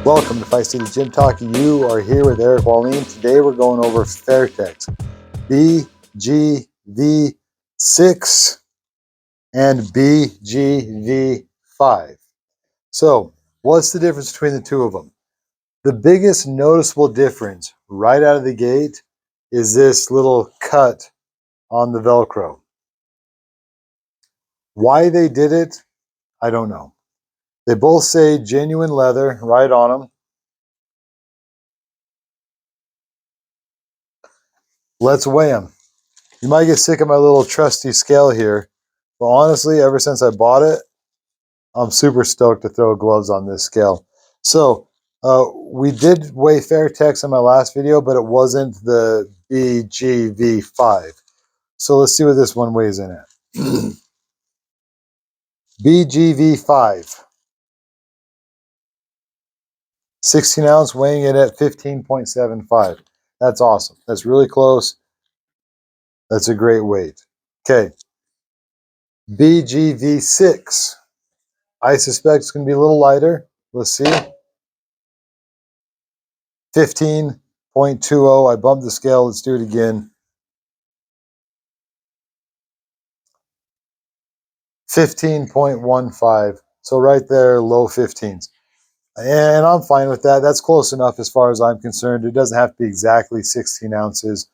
Welcome to Fight City Gym Talk. You are here with Eric Wallin. Today we're going over Fairtex BGV6 and BGV5. So, what's the difference between the two of them? The biggest noticeable difference right out of the gate is this little cut on the Velcro. Why they did it, I don't know. They both say genuine leather right on them. Let's weigh them. You might get sick of my little trusty scale here, but honestly, ever since I bought it, I'm super stoked to throw gloves on this scale. So we did weigh Fairtex in my last video, but it wasn't the BGV5. So let's see what this one weighs in at. BGV5, 16 ounce, weighing it at 15.75. That's awesome. That's really close. That's a great weight. Okay. BGV6. I suspect it's going to be a little lighter. Let's see. 15.20. I bumped the scale. Let's do it again. 15.15. So right there, low 15s. And I'm fine with that. That's close enough as far as I'm concerned. It doesn't have to be exactly 16 ounces.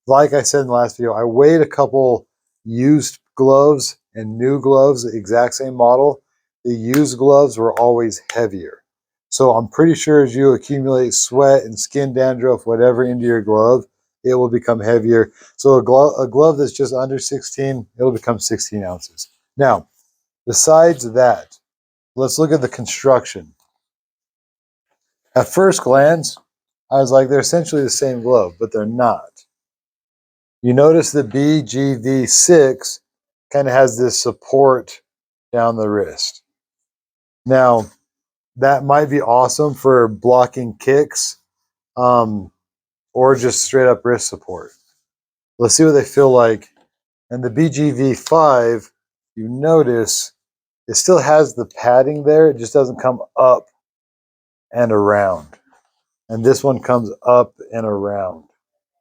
Like I said in the last video, I weighed a couple used gloves and new gloves, the exact same model. The used gloves were always heavier. So I'm pretty sure as you accumulate sweat and skin dandruff, whatever, into your glove, it will become heavier. So a glove that's just under 16, it'll become 16 ounces. Now, besides that, let's look at the construction. At first glance, I was like, they're essentially the same glove, but they're not. You notice the BGV6 kind of has this support down the wrist. Now, that might be awesome for blocking kicks or just straight up wrist support. Let's see what they feel like. And the BGV5, you notice it still has the padding there. It just doesn't come up and around. And this one comes up and around.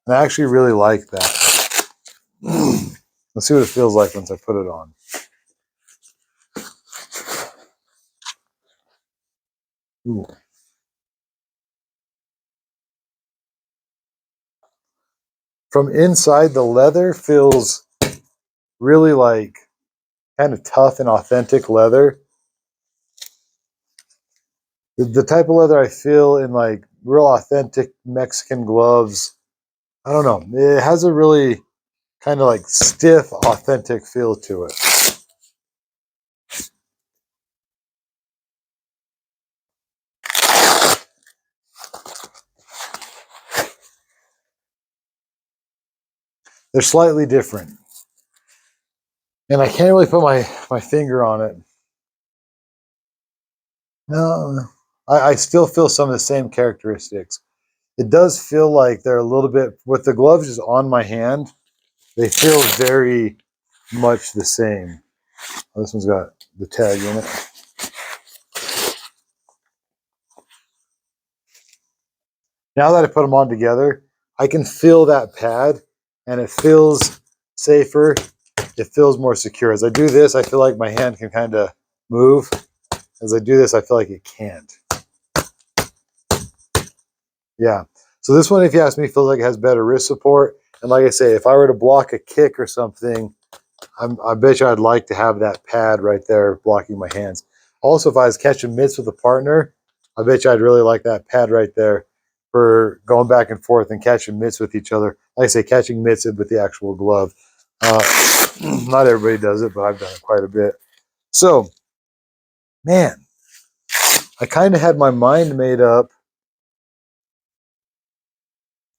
And I actually really like that. Let's see what it feels like once I put it on. Ooh. From inside, the leather feels really like kind of tough and authentic leather. The type of leather I feel in like real authentic Mexican gloves. I don't know. It has a really kind of like stiff, authentic feel to it. They're slightly different. And I can't really put my finger on it. No, I still feel some of the same characteristics. It does feel like they're a little bit, with the gloves just on my hand, they feel very much the same. Oh, this one's got the tag in it. Now that I put them on together, I can feel that pad and it feels safer. It feels more secure. As I do this, I feel like my hand can kind of move. As I do this, I feel like it can't. Yeah. So this one, if you ask me, feels like it has better wrist support. And like I say, if I were to block a kick or something, I bet you I'd like to have that pad right there blocking my hands. Also, if I was catching mitts with a partner, I bet you I'd really like that pad right there for going back and forth and catching mitts with each other. Like I say, catching mitts with the actual glove. Not everybody does it, but I've done it quite a bit. So, man, I kind of had my mind made up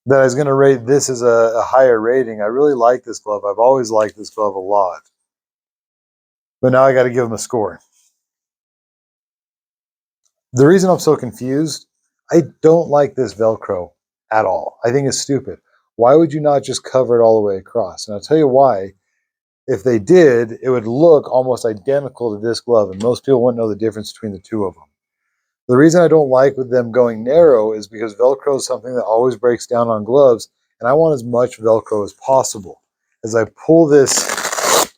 that I was going to rate this as a higher rating. I really like this glove. I've always liked this glove a lot. But now I got to give them a score. The reason I'm so confused, I don't like this Velcro at all. I think it's stupid. Why would you not just cover it all the way across? And I'll tell you why. If they did, it would look almost identical to this glove, and most people wouldn't know the difference between the two of them. The reason I don't like with them going narrow is because Velcro is something that always breaks down on gloves, and I want as much Velcro as possible. As I pull this,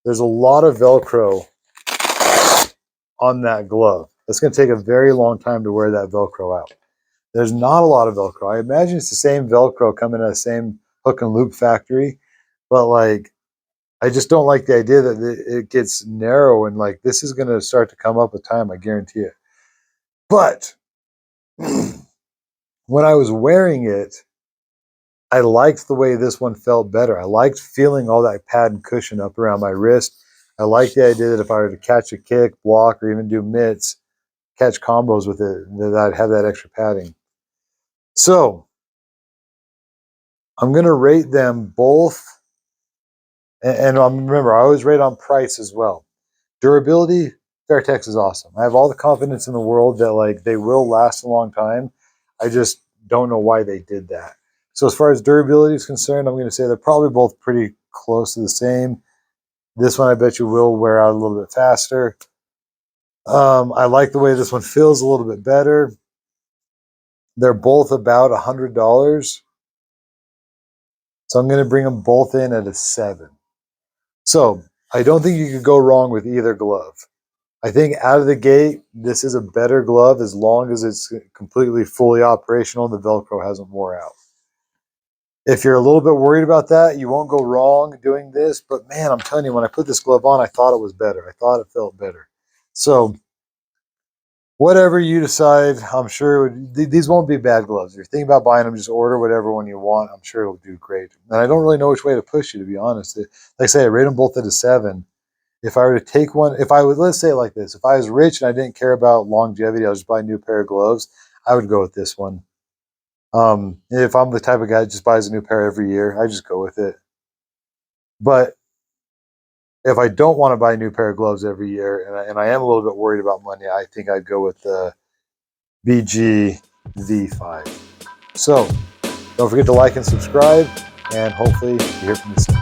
there's a lot of Velcro on that glove. It's going to take a very long time to wear that Velcro out. There's not a lot of Velcro. I imagine it's the same Velcro coming out of the same hook and loop factory, but like, I just don't like the idea that it gets narrow, and like this is going to start to come up with time, I guarantee it. But when I was wearing it, I liked the way this one felt better. I liked feeling all that pad and cushion up around my wrist. I liked the idea that if I were to catch a kick, block, or even do mitts, catch combos with it, that I'd have that extra padding. So I'm going to rate them both. And remember, I always rate on price as well. Durability, Fairtex is awesome. I have all the confidence in the world that like they will last a long time. I just don't know why they did that. So as far as durability is concerned, I'm going to say they're probably both pretty close to the same. This one I bet you will wear out a little bit faster. I like the way this one feels a little bit better. They're both about $100. So I'm going to bring them both in at a 7. So I don't think you could go wrong with either glove. I think out of the gate, this is a better glove as long as it's completely fully operational and the Velcro hasn't wore out. If you're a little bit worried about that, you won't go wrong doing this. But man, I'm telling you, when I put this glove on, I thought it was better. I thought it felt better. So whatever you decide, I'm sure these won't be bad gloves. If you're thinking about buying them, just order whatever one you want. I'm sure it'll do great. And I don't really know which way to push you, to be honest. Like I say, I rate them both at a 7. If I were to take one, if I would, let's say it like this, if I was rich and I didn't care about longevity, I was just buy a new pair of gloves, I would go with this one. If I'm the type of guy that just buys a new pair every year, I just go with it. But if I don't want to buy a new pair of gloves every year, and I am a little bit worried about money, I think I'd go with the BGV5. So don't forget to like and subscribe, and hopefully you hear from me soon.